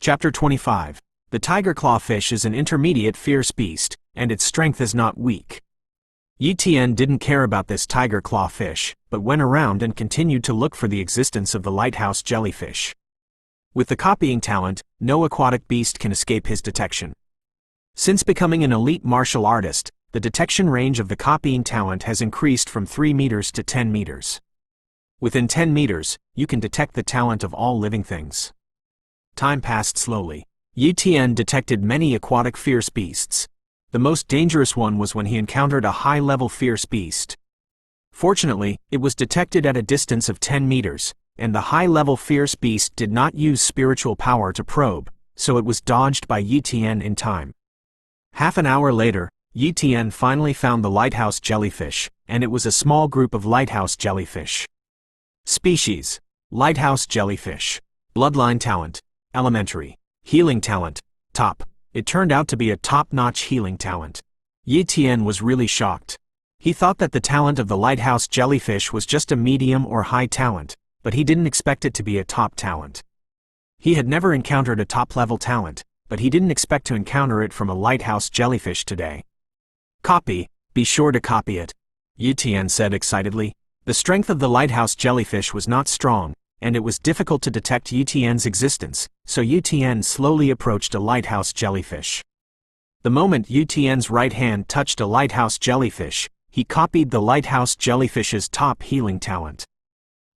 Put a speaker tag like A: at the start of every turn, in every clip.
A: Chapter 25. The tiger clawfish is an intermediate fierce beast, and its strength is not weak. Yi didn't care about this tiger clawfish, but went around and continued to look for the existence of the lighthouse jellyfish. With the copying talent, no aquatic beast can escape his detection. Since becoming an elite martial artist, the detection range of the copying talent has increased from 3 meters to 10 meters. Within 10 meters, you can detect the talent of all living things. Time passed slowly. Yi detected many aquatic fierce beasts. The most dangerous one was when he encountered a high-level fierce beast. Fortunately, it was detected at a distance of 10 meters, and the high-level fierce beast did not use spiritual power to probe, so it was dodged by Yi in time. Half an hour later, Yi finally found the lighthouse jellyfish, and it was a small group of lighthouse jellyfish. Species: lighthouse jellyfish. Bloodline talent: elementary. Healing talent: top. It turned out to be a top-notch healing talent. Yi was really shocked. He thought that the talent of the lighthouse jellyfish was just a medium or high talent, but he didn't expect it to be a top talent. He had never encountered a top-level talent, but he didn't expect to encounter it from a lighthouse jellyfish today. Copy, be sure to copy it, Yi said excitedly. The strength of the lighthouse jellyfish was not strong, and it was difficult to detect Yi existence, so Yi slowly approached a lighthouse jellyfish. The moment Yi right hand touched a lighthouse jellyfish, he copied the lighthouse jellyfish's top healing talent.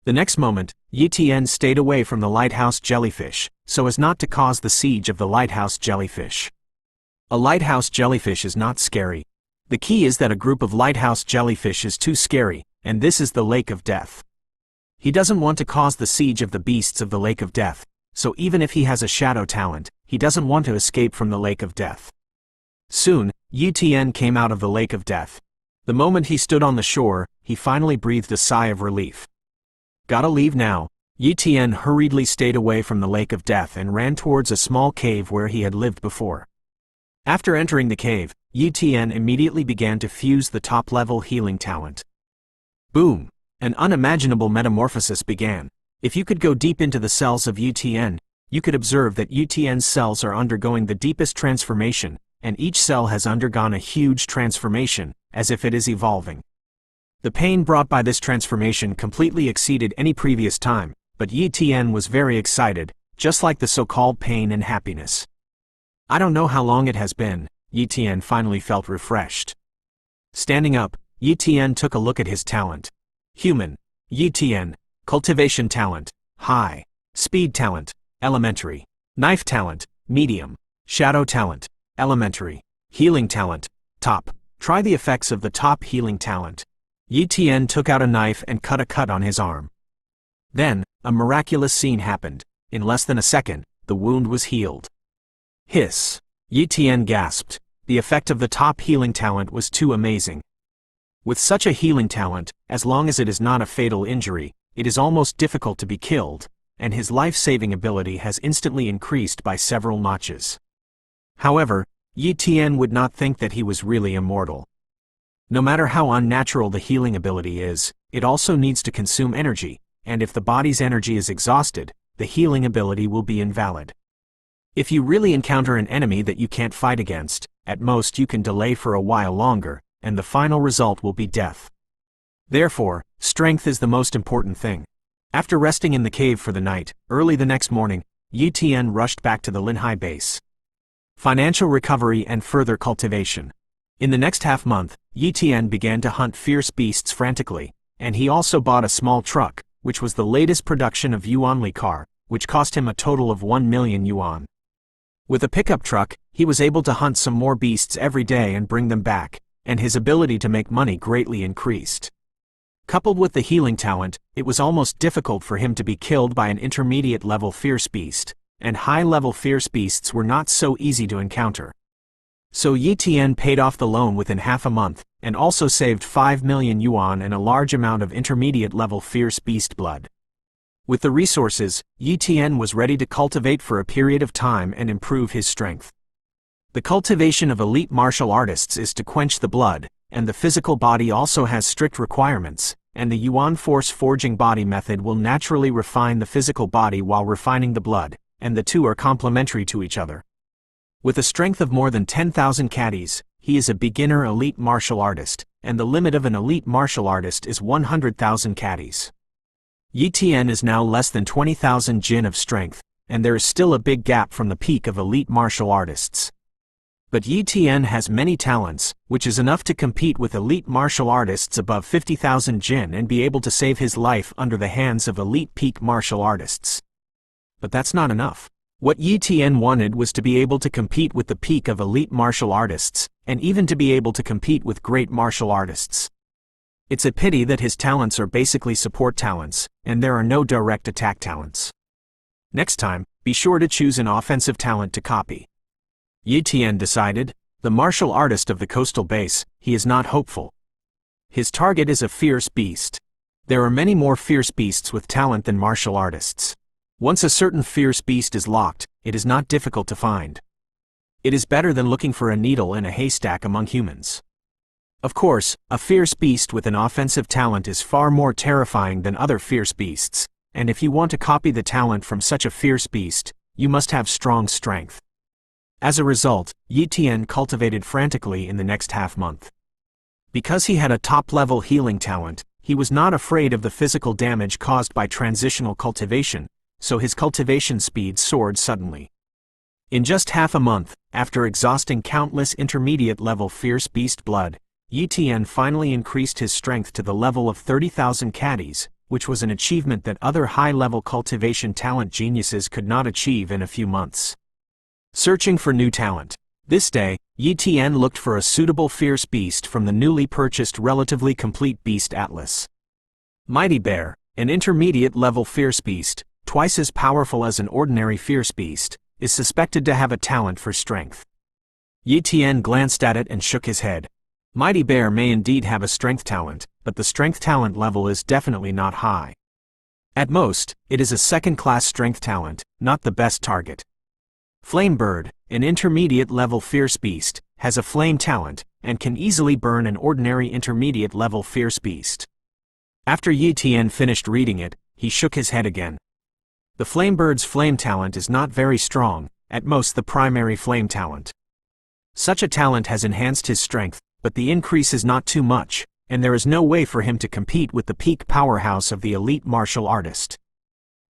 A: The next moment, Yi stayed away from the lighthouse jellyfish, so as not to cause the siege of the lighthouse jellyfish. A lighthouse jellyfish is not scary. The key is that a group of lighthouse jellyfish is too scary, and this is the Lake of Death. He doesn't want to cause the siege of the beasts of the Lake of Death, so even if he has a shadow talent, he doesn't want to escape from the Lake of Death. Soon, Yi came out of the Lake of Death. The moment he stood on the shore, he finally breathed a sigh of relief. Gotta leave now. Yi hurriedly stayed away from the Lake of Death and ran towards a small cave where he had lived before. After entering the cave, Yi immediately began to fuse the top-level healing talent. Boom! An unimaginable metamorphosis began. If you could go deep into the cells of Yi, you could observe that Yi cells are undergoing the deepest transformation, and each cell has undergone a huge transformation, as if it is evolving. The pain brought by this transformation completely exceeded any previous time, but Yi was very excited, just like the so-called pain and happiness. I don't know how long it has been, Yi finally felt refreshed. Standing up, Yi took a look at his talent. Human: Yi Cultivation talent: high. Speed talent: elementary. Knife talent: medium. Shadow talent: elementary. Healing talent: top. Try the effects of the top healing talent. Yi took out a knife and cut a cut on his arm. Then, a miraculous scene happened. In less than a second, the wound was healed. Hiss! Yi gasped. The effect of the top healing talent was too amazing. With such a healing talent, as long as it is not a fatal injury, it is almost difficult to be killed, and his life-saving ability has instantly increased by several notches. However, Yi would not think that he was really immortal. No matter how unnatural the healing ability is, it also needs to consume energy, and if the body's energy is exhausted, the healing ability will be invalid. If you really encounter an enemy that you can't fight against, at most you can delay for a while longer, and the final result will be death. Therefore, strength is the most important thing. After resting in the cave for the night, early the next morning, Yi rushed back to the Linhai base. Financial recovery and further cultivation. In the next half-month, Yi began to hunt fierce beasts frantically, and he also bought a small truck, which was the latest production of Yuanli car, which cost him a total of 1 million yuan. With a pickup truck, he was able to hunt some more beasts every day and bring them back, and his ability to make money greatly increased. Coupled with the healing talent, it was almost difficult for him to be killed by an intermediate-level fierce beast, and high-level fierce beasts were not so easy to encounter. So Yi paid off the loan within half a month, and also saved 5 million yuan and a large amount of intermediate-level fierce beast blood. With the resources, Yi was ready to cultivate for a period of time and improve his strength. The cultivation of elite martial artists is to quench the blood, and the physical body also has strict requirements, and the Yuan Force forging body method will naturally refine the physical body while refining the blood, and the two are complementary to each other. With a strength of more than 10,000 caddies, he is a beginner elite martial artist, and the limit of an elite martial artist is 100,000 caddies. Yi Tian is now less than 20,000 jin of strength, and there is still a big gap from the peak of elite martial artists. But Yi Tian has many talents, which is enough to compete with elite martial artists above 50,000 jin and be able to save his life under the hands of elite peak martial artists. But that's not enough. What Yi Tian wanted was to be able to compete with the peak of elite martial artists, and even to be able to compete with great martial artists. It's a pity that his talents are basically support talents, and there are no direct attack talents. Next time, be sure to choose an offensive talent to copy. Yi Tian decided, the martial artist of the coastal base, he is not hopeful. His target is a fierce beast. There are many more fierce beasts with talent than martial artists. Once a certain fierce beast is locked, it is not difficult to find. It is better than looking for a needle in a haystack among humans. Of course, a fierce beast with an offensive talent is far more terrifying than other fierce beasts, and if you want to copy the talent from such a fierce beast, you must have strong strength. As a result, Yi Tian cultivated frantically in the next half-month. Because he had a top-level healing talent, he was not afraid of the physical damage caused by transitional cultivation, so his cultivation speed soared suddenly. In just half a month, after exhausting countless intermediate-level fierce beast blood, Yi Tian finally increased his strength to the level of 30,000 caddies, which was an achievement that other high-level cultivation talent geniuses could not achieve in a few months. Searching for new talent. This day, Yi Tian looked for a suitable fierce beast from the newly purchased relatively complete beast atlas. Mighty Bear, an intermediate-level fierce beast, twice as powerful as an ordinary fierce beast, is suspected to have a talent for strength. Yi Tian glanced at it and shook his head. Mighty Bear may indeed have a strength talent, but the strength talent level is definitely not high. At most, it is a second-class strength talent, not the best target. Flame Bird, an intermediate-level fierce beast, has a flame talent, and can easily burn an ordinary intermediate-level fierce beast. After Yi Tian finished reading it, he shook his head again. The Flame Bird's flame talent is not very strong, at most the primary flame talent. Such a talent has enhanced his strength, but the increase is not too much, and there is no way for him to compete with the peak powerhouse of the elite martial artist.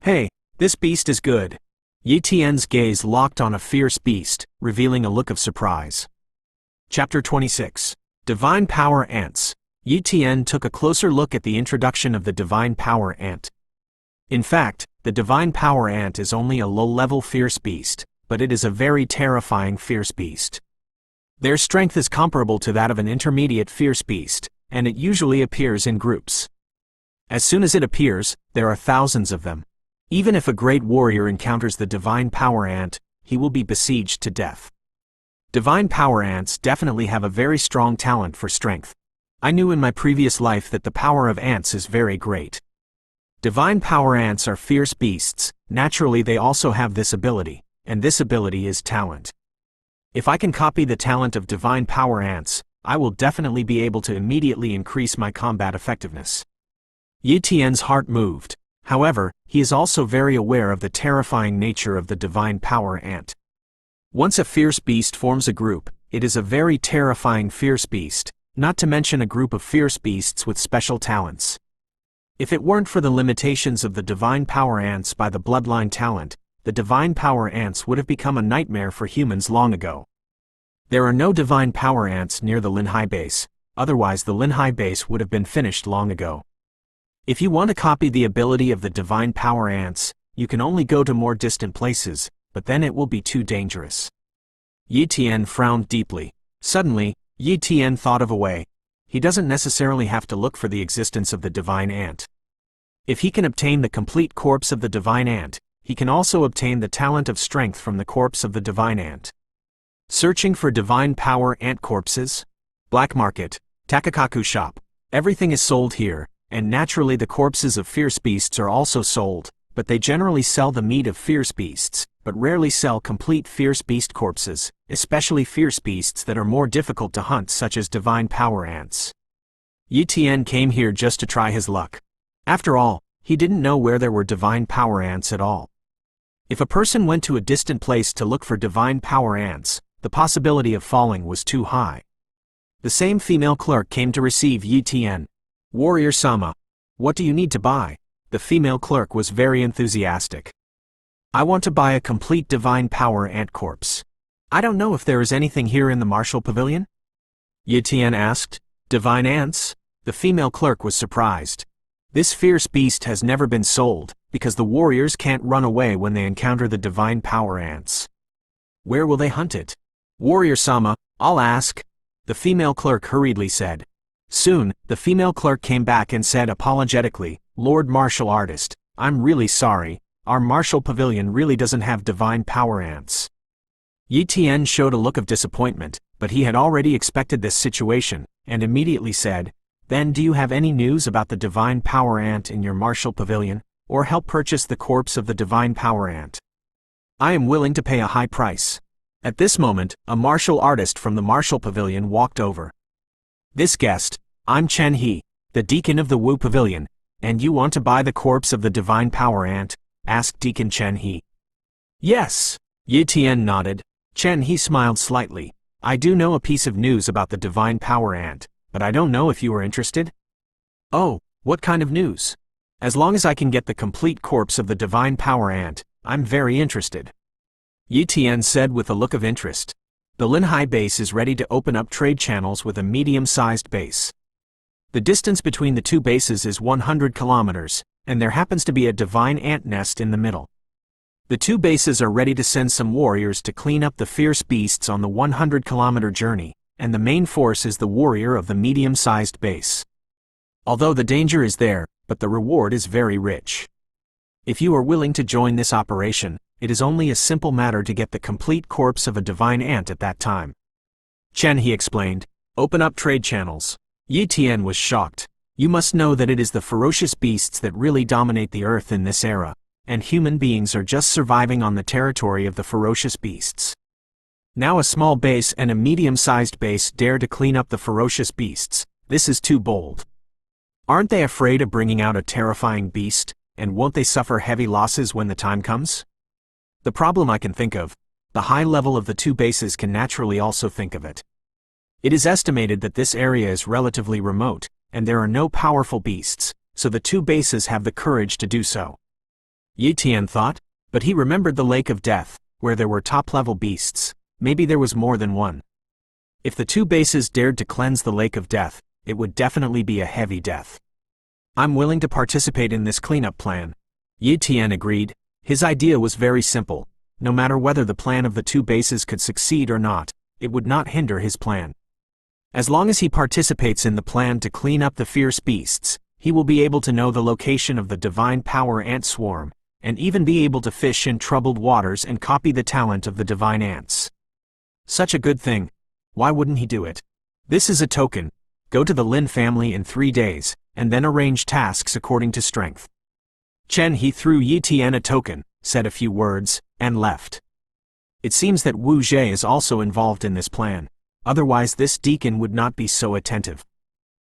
A: Hey, this beast is good. Yi Tian's gaze locked on a fierce beast, revealing a look of surprise. Chapter 26. Divine Power Ants. Yi Tian took a closer look at the introduction of the Divine Power Ant. In fact, the Divine Power Ant is only a low-level fierce beast, but it is a very terrifying fierce beast. Their strength is comparable to that of an intermediate fierce beast, and it usually appears in groups. As soon as it appears, there are thousands of them. Even if a great warrior encounters the Divine Power Ant, he will be besieged to death. Divine Power Ants definitely have a very strong talent for strength. I knew in my previous life that the power of ants is very great. Divine Power Ants are fierce beasts, naturally they also have this ability, and this ability is talent. If I can copy the talent of Divine Power Ants, I will definitely be able to immediately increase my combat effectiveness. Yi Tian's heart moved. However, he is also very aware of the terrifying nature of the Divine Power Ant. Once a fierce beast forms a group, it is a very terrifying fierce beast, not to mention a group of fierce beasts with special talents. If it weren't for the limitations of the Divine Power Ants by the bloodline talent, the Divine Power Ants would have become a nightmare for humans long ago. There are no Divine Power Ants near the Linhai base, otherwise the Linhai base would have been finished long ago. If you want to copy the ability of the Divine Power Ants, you can only go to more distant places, but then it will be too dangerous. Yi Tian frowned deeply. Suddenly, Yi Tian thought of a way. He doesn't necessarily have to look for the existence of the Divine Ant. If he can obtain the complete corpse of the Divine Ant, he can also obtain the talent of strength from the corpse of the Divine Ant. Searching for Divine Power Ant corpses? Black Market, Takakaku Shop. Everything is sold here, and naturally the corpses of fierce beasts are also sold, but they generally sell the meat of fierce beasts, but rarely sell complete fierce beast corpses, especially fierce beasts that are more difficult to hunt such as Divine Power Ants. Yi Tian came here just to try his luck. After all, he didn't know where there were Divine Power Ants at all. If a person went to a distant place to look for divine power ants, the possibility of falling was too high. The same female clerk came to receive Yi Tian. "Warrior-sama, what do you need to buy?" The female clerk was very enthusiastic. "I want to buy a complete divine power ant corpse. I don't know if there is anything here in the Martial Pavilion?" Yi Tian asked. "Divine ants?" The female clerk was surprised. "This fierce beast has never been sold, because the warriors can't run away when they encounter the divine power ants. Where will they hunt it?" "Warrior-sama, I'll ask," the female clerk hurriedly said. Soon, the female clerk came back and said apologetically, "Lord Martial Artist, I'm really sorry, our Martial Pavilion really doesn't have divine power ants." Yi Tian showed a look of disappointment, but he had already expected this situation, and immediately said, "Then do you have any news about the divine power ant in your Martial Pavilion, or help purchase the corpse of the divine power ant? I am willing to pay a high price." At this moment, a martial artist from the Martial Pavilion walked over. "This guest, I'm Chen He, the deacon of the Wu Pavilion, and you want to buy the corpse of the divine power ant?" asked Deacon Chen He. "Yes," Yi Tian nodded. Chen He smiled slightly. "I do know a piece of news about the divine power ant, but I don't know if you are interested." "Oh, what kind of news?" "As long as I can get the complete corpse of the divine power ant, I'm very interested," Yi Tian said with a look of interest. The Linhai base is ready to open up trade channels with a medium-sized base. The distance between the two bases is 100 kilometers, and there happens to be a divine ant nest in the middle. The two bases are ready to send some warriors to clean up the fierce beasts on the 100-kilometer journey, and the main force is the warrior of the medium-sized base. Although the danger is there, but the reward is very rich. If you are willing to join this operation, it is only a simple matter to get the complete corpse of a divine ant at that time. Chen He explained. "Open up trade channels." Yi Tian was shocked. "You must know that it is the ferocious beasts that really dominate the earth in this era, and human beings are just surviving on the territory of the ferocious beasts. Now a small base and a medium-sized base dare to clean up the ferocious beasts. This is too bold. Aren't they afraid of bringing out a terrifying beast, and won't they suffer heavy losses when the time comes? The problem I can think of, the high level of the two bases can naturally also think of it. It is estimated that this area is relatively remote, and there are no powerful beasts, so the two bases have the courage to do so." Yi Tian thought, but he remembered the Lake of Death, where there were top-level beasts. Maybe there was more than one. If the two bases dared to cleanse the Lake of Death, it would definitely be a heavy death. "I'm willing to participate in this cleanup plan," Yi Tian agreed. His idea was very simple. No matter whether the plan of the two bases could succeed or not, it would not hinder his plan. As long as he participates in the plan to clean up the fierce beasts, he will be able to know the location of the divine power ant swarm, and even be able to fish in troubled waters and copy the talent of the divine ants. Such a good thing. Why wouldn't he do it? This is a token. Go to the Lin family in 3 days, and then arrange tasks according to strength. Chen He threw Yi Tian a token, said a few words, and left. It seems that Wu Zhe is also involved in this plan. Otherwise this deacon would not be so attentive.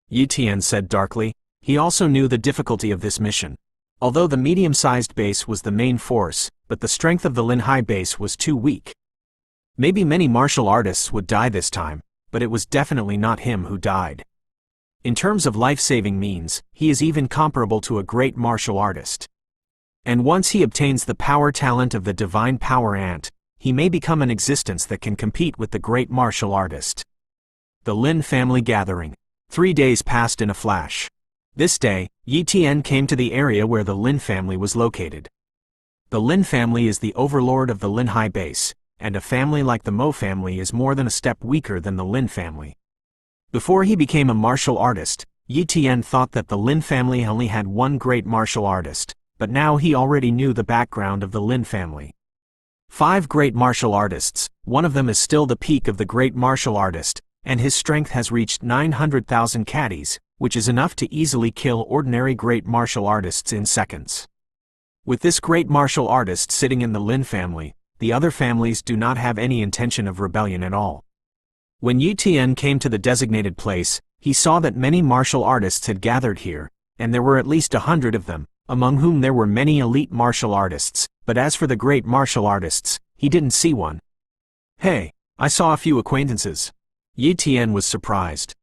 A: Yi Tian said darkly. He also knew the difficulty of this mission. Although the medium-sized base was the main force, but the strength of the Linhai base was too weak. Maybe many martial artists would die this time, but it was definitely not him who died. In terms of life-saving means, he is even comparable to a great martial artist. And once he obtains the power talent of the divine power ant, he may become an existence that can compete with the great martial artist. The Lin family gathering. 3 days passed in a flash. This day, Yi Tian came to the area where the Lin family was located. The Lin family is the overlord of the Linhai base, and a family like the Mo family is more than a step weaker than the Lin family. Before he became a martial artist, Yi Tian thought that the Lin family only had one great martial artist, but now he already knew the background of the Lin family. 5 great martial artists, one of them is still the peak of the great martial artist, and his strength has reached 900,000 caddies, which is enough to easily kill ordinary great martial artists in seconds. With this great martial artist sitting in the Lin family, the other families do not have any intention of rebellion at all. When Yi Tian came to the designated place, he saw that many martial artists had gathered here, and there were at least 100 of them, among whom there were many elite martial artists, but as for the great martial artists, he didn't see one. Hey, I saw a few acquaintances. Yi Tian was surprised.